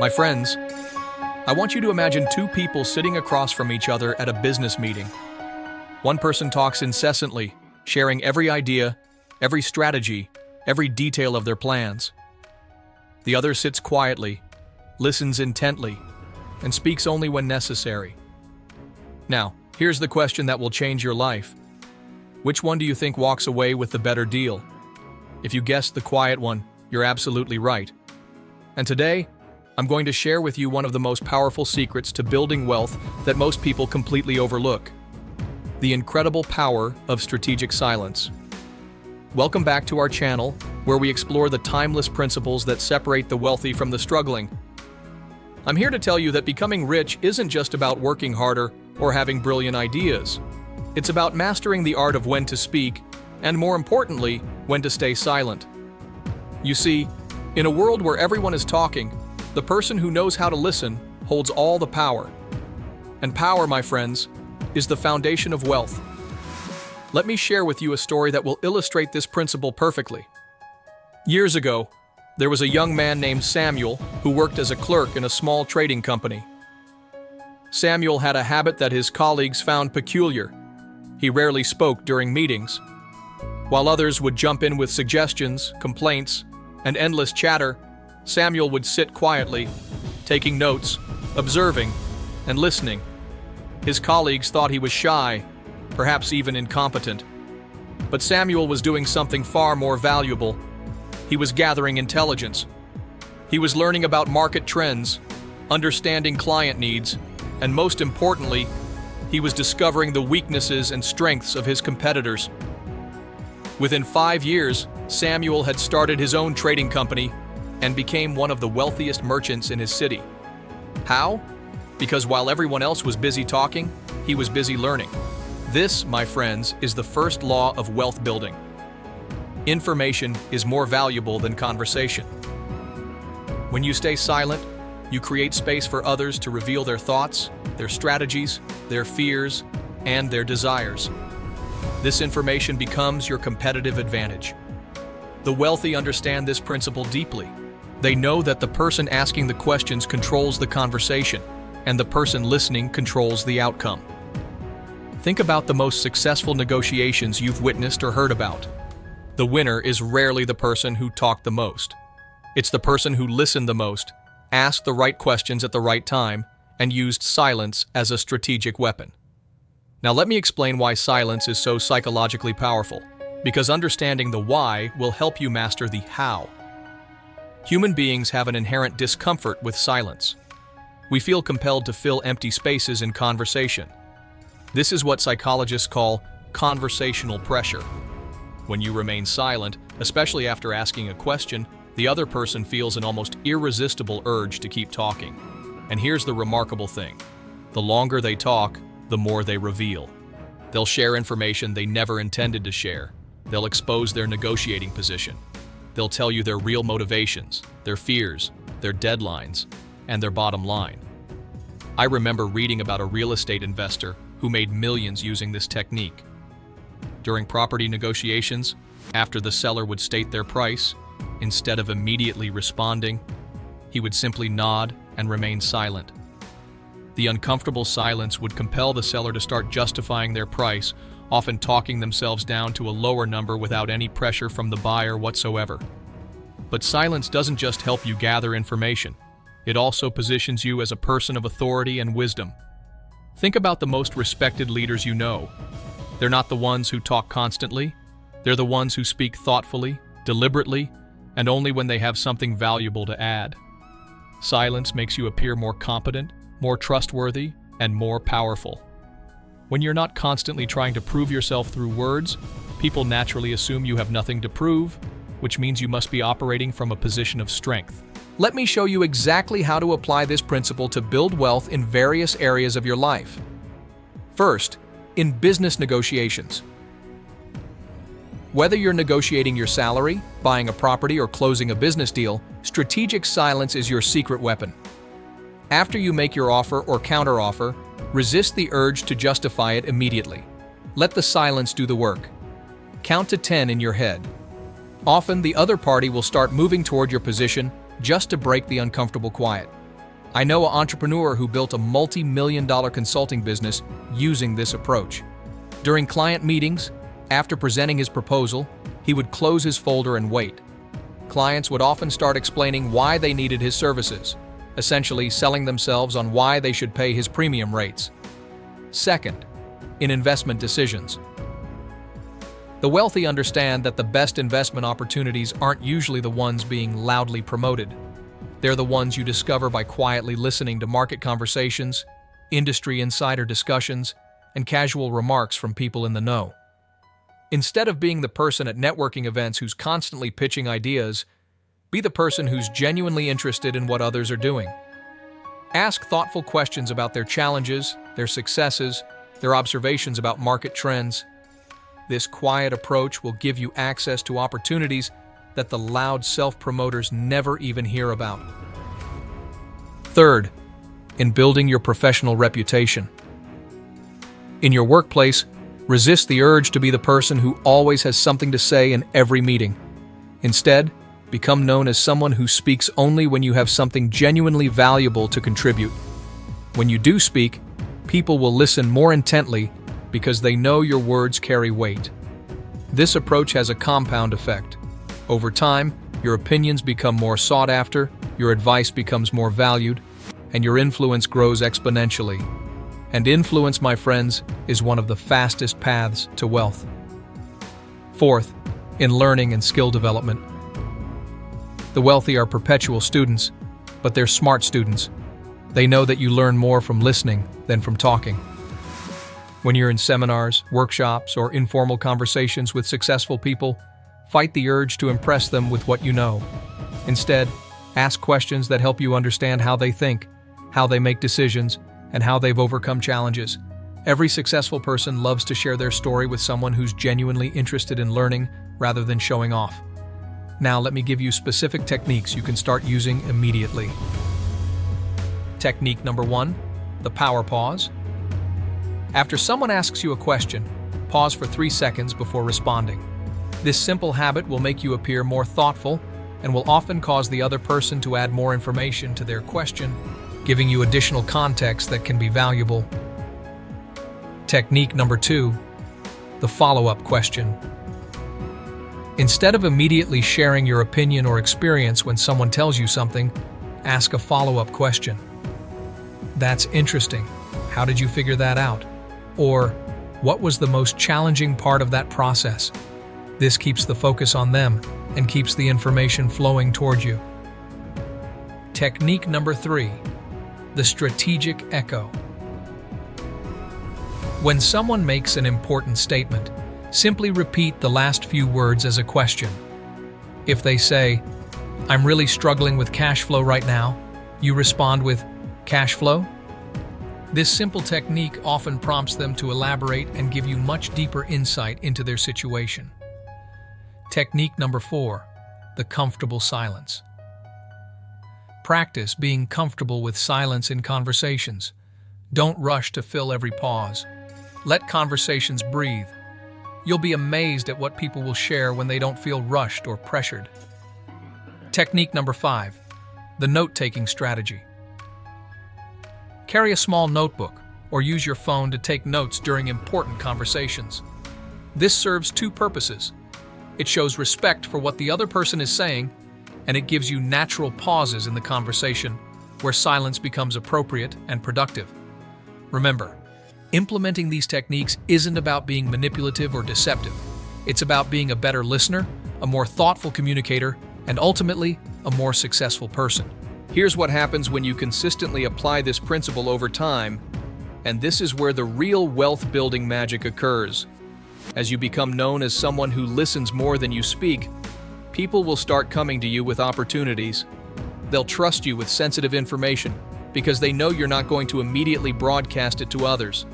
My friends, I want you to imagine two people sitting across from each other at a business meeting. One person talks incessantly, sharing every idea, every strategy, every detail of their plans. The other sits quietly, listens intently, and speaks only when necessary. Now, here's the question that will change your life. Which one do you think walks away with the better deal? If you guessed the quiet one, you're absolutely right. And today, I'm going to share with you one of the most powerful secrets to building wealth that most people completely overlook: the incredible power of strategic silence. Welcome back to our channel, where we explore the timeless principles that separate the wealthy from the struggling. I'm here to tell you that becoming rich isn't just about working harder or having brilliant ideas. It's about mastering the art of when to speak, and more importantly, when to stay silent. You see, in a world where everyone is talking, the person who knows how to listen holds all the power. And power, my friends, is the foundation of wealth. Let me share with you a story that will illustrate this principle perfectly. Years ago, there was a young man named Samuel who worked as a clerk in a small trading company. Samuel had a habit that his colleagues found peculiar. He rarely spoke during meetings. While others would jump in with suggestions, complaints, and endless chatter, Samuel would sit quietly, taking notes, observing, and listening. His colleagues thought he was shy, perhaps even incompetent. But Samuel was doing something far more valuable. He was gathering intelligence. He was learning about market trends, understanding client needs, and most importantly, he was discovering the weaknesses and strengths of his competitors. Within 5 years, Samuel had started his own trading company and became one of the wealthiest merchants in his city. How? Because while everyone else was busy talking, he was busy learning. This, my friends, is the first law of wealth building. Information is more valuable than conversation. When you stay silent, you create space for others to reveal their thoughts, their strategies, their fears, and their desires. This information becomes your competitive advantage. The wealthy understand this principle deeply. They know that the person asking the questions controls the conversation, and the person listening controls the outcome. Think about the most successful negotiations you've witnessed or heard about. The winner is rarely the person who talked the most. It's the person who listened the most, asked the right questions at the right time, and used silence as a strategic weapon. Now let me explain why silence is so psychologically powerful, because understanding the why will help you master the how. Human beings have an inherent discomfort with silence. We feel compelled to fill empty spaces in conversation. This is what psychologists call conversational pressure. When you remain silent, especially after asking a question, the other person feels an almost irresistible urge to keep talking. And here's the remarkable thing: the longer they talk, the more they reveal. They'll share information they never intended to share. They'll expose their negotiating position. They'll tell you their real motivations, their fears, their deadlines, and their bottom line. I remember reading about a real estate investor who made millions using this technique. During property negotiations, after the seller would state their price, instead of immediately responding, he would simply nod and remain silent. The uncomfortable silence would compel the seller to start justifying their price, often talking themselves down to a lower number without any pressure from the buyer whatsoever. But silence doesn't just help you gather information. It also positions you as a person of authority and wisdom. Think about the most respected leaders you know. They're not the ones who talk constantly. They're the ones who speak thoughtfully, deliberately, and only when they have something valuable to add. Silence makes you appear more competent, more trustworthy, and more powerful. When you're not constantly trying to prove yourself through words, people naturally assume you have nothing to prove, which means you must be operating from a position of strength. Let me show you exactly how to apply this principle to build wealth in various areas of your life. First, in business negotiations. Whether you're negotiating your salary, buying a property, or closing a business deal, strategic silence is your secret weapon. After you make your offer or counteroffer, resist the urge to justify it immediately. Let the silence do the work. Count to 10 in your head. Often, the other party will start moving toward your position just to break the uncomfortable quiet. I know an entrepreneur who built a multi-million-dollar consulting business using this approach. During client meetings, after presenting his proposal, he would close his folder and wait. Clients would often start explaining why they needed his services, essentially selling themselves on why they should pay his premium rates. Second, in investment decisions. The wealthy understand that the best investment opportunities aren't usually the ones being loudly promoted. They're the ones you discover by quietly listening to market conversations, industry insider discussions, and casual remarks from people in the know. Instead of being the person at networking events who's constantly pitching ideas, be the person who's genuinely interested in what others are doing. Ask thoughtful questions about their challenges, their successes, their observations about market trends. This quiet approach will give you access to opportunities that the loud self-promoters never even hear about. Third, in building your professional reputation. In your workplace, resist the urge to be the person who always has something to say in every meeting. Instead, become known as someone who speaks only when you have something genuinely valuable to contribute. When you do speak, people will listen more intently because they know your words carry weight. This approach has a compound effect. Over time, your opinions become more sought after, your advice becomes more valued, and your influence grows exponentially. And influence, my friends, is one of the fastest paths to wealth. Fourth, in learning and skill development. The wealthy are perpetual students, but they're smart students. They know that you learn more from listening than from talking. When you're in seminars, workshops, or informal conversations with successful people, fight the urge to impress them with what you know. Instead, ask questions that help you understand how they think, how they make decisions, and how they've overcome challenges. Every successful person loves to share their story with someone who's genuinely interested in learning rather than showing off. Now, let me give you specific techniques you can start using immediately. Technique number 1, the power pause. After someone asks you a question, pause for 3 seconds before responding. This simple habit will make you appear more thoughtful and will often cause the other person to add more information to their question, giving you additional context that can be valuable. Technique number 2, the follow-up question. Instead of immediately sharing your opinion or experience when someone tells you something, ask a follow-up question. That's interesting. How did you figure that out? Or, what was the most challenging part of that process? This keeps the focus on them and keeps the information flowing toward you. Technique number 3, the strategic echo. When someone makes an important statement, simply repeat the last few words as a question. If they say, "I'm really struggling with cash flow right now," you respond with, "Cash flow?" This simple technique often prompts them to elaborate and give you much deeper insight into their situation. Technique number 4, the comfortable silence. Practice being comfortable with silence in conversations. Don't rush to fill every pause. Let conversations breathe. You'll be amazed at what people will share when they don't feel rushed or pressured. Technique number 5, the note-taking strategy. Carry a small notebook or use your phone to take notes during important conversations. This serves 2 purposes. It shows respect for what the other person is saying, and it gives you natural pauses in the conversation where silence becomes appropriate and productive. Remember, implementing these techniques isn't about being manipulative or deceptive. It's about being a better listener, a more thoughtful communicator, and ultimately, a more successful person. Here's what happens when you consistently apply this principle over time, and this is where the real wealth-building magic occurs. As you become known as someone who listens more than you speak, people will start coming to you with opportunities. They'll trust you with sensitive information because they know you're not going to immediately broadcast it to others.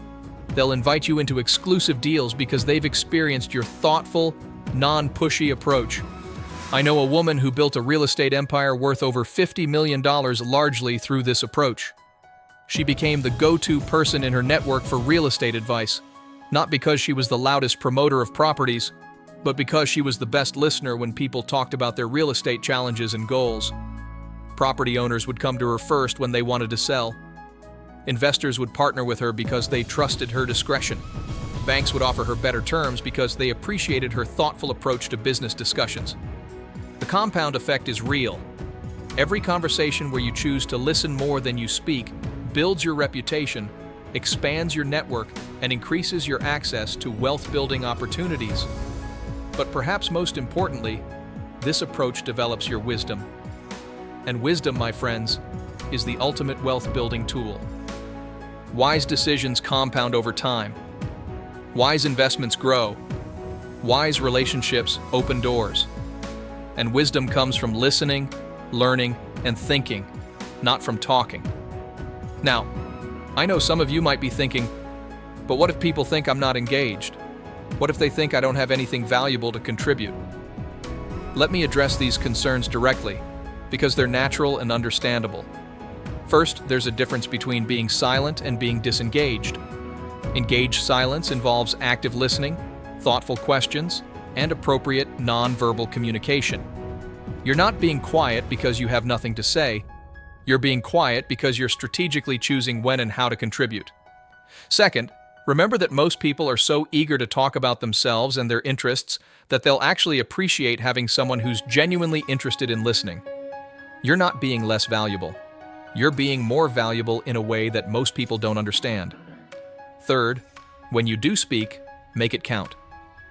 They'll invite you into exclusive deals because they've experienced your thoughtful, non-pushy approach. I know a woman who built a real estate empire worth over $50 million largely through this approach. She became the go-to person in her network for real estate advice, not because she was the loudest promoter of properties, but because she was the best listener when people talked about their real estate challenges and goals. Property owners would come to her first when they wanted to sell. Investors would partner with her because they trusted her discretion. Banks would offer her better terms because they appreciated her thoughtful approach to business discussions. The compound effect is real. Every conversation where you choose to listen more than you speak builds your reputation, expands your network, and increases your access to wealth-building opportunities. But perhaps most importantly, this approach develops your wisdom. And wisdom, my friends, is the ultimate wealth-building tool. Wise decisions compound over time. Wise investments grow. Wise relationships open doors. And wisdom comes from listening, learning, and thinking, not from talking. Now, I know some of you might be thinking, but what if people think I'm not engaged? What if they think I don't have anything valuable to contribute? Let me address these concerns directly, because they're natural and understandable. First, there's a difference between being silent and being disengaged. Engaged silence involves active listening, thoughtful questions, and appropriate nonverbal communication. You're not being quiet because you have nothing to say. You're being quiet because you're strategically choosing when and how to contribute. Second, remember that most people are so eager to talk about themselves and their interests that they'll actually appreciate having someone who's genuinely interested in listening. You're not being less valuable. You're being more valuable in a way that most people don't understand. Third, when you do speak, make it count.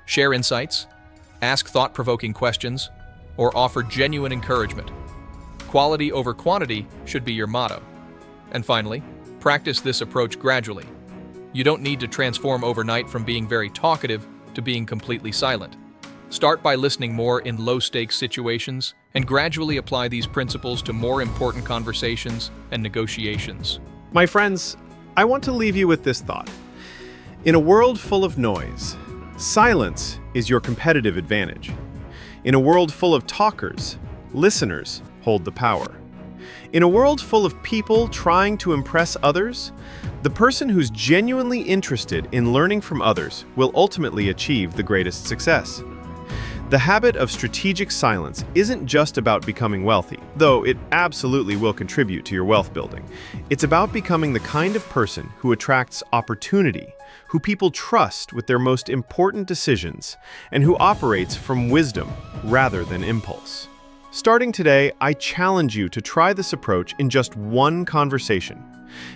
Share insights, ask thought-provoking questions, or offer genuine encouragement. Quality over quantity should be your motto. And finally, practice this approach gradually. You don't need to transform overnight from being very talkative to being completely silent. Start by listening more in low-stakes situations and gradually apply these principles to more important conversations and negotiations. My friends, I want to leave you with this thought. In a world full of noise, silence is your competitive advantage. In a world full of talkers, listeners hold the power. In a world full of people trying to impress others, the person who's genuinely interested in learning from others will ultimately achieve the greatest success. The habit of strategic silence isn't just about becoming wealthy, though it absolutely will contribute to your wealth building. It's about becoming the kind of person who attracts opportunity, who people trust with their most important decisions, and who operates from wisdom rather than impulse. Starting today, I challenge you to try this approach in just one conversation.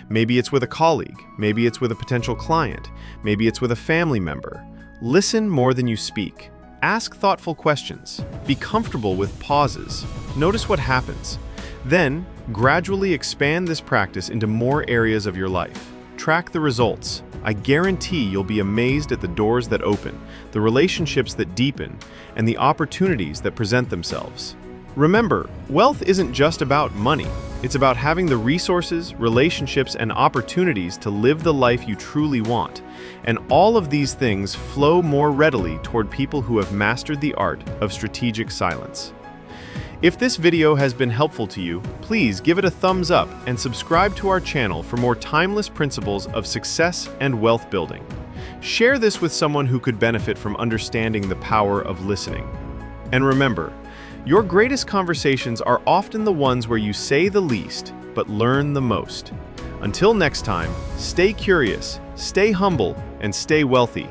Maybe it's with a colleague, maybe it's with a potential client, maybe it's with a family member. Listen more than you speak. Ask thoughtful questions. Be comfortable with pauses. Notice what happens. Then, gradually expand this practice into more areas of your life. Track the results. I guarantee you'll be amazed at the doors that open, the relationships that deepen, and the opportunities that present themselves. Remember, wealth isn't just about money. It's about having the resources, relationships, and opportunities to live the life you truly want. And all of these things flow more readily toward people who have mastered the art of strategic silence. If this video has been helpful to you, please give it a thumbs up and subscribe to our channel for more timeless principles of success and wealth building. Share this with someone who could benefit from understanding the power of listening. And remember, your greatest conversations are often the ones where you say the least, but learn the most. Until next time, stay curious, stay humble, and stay wealthy.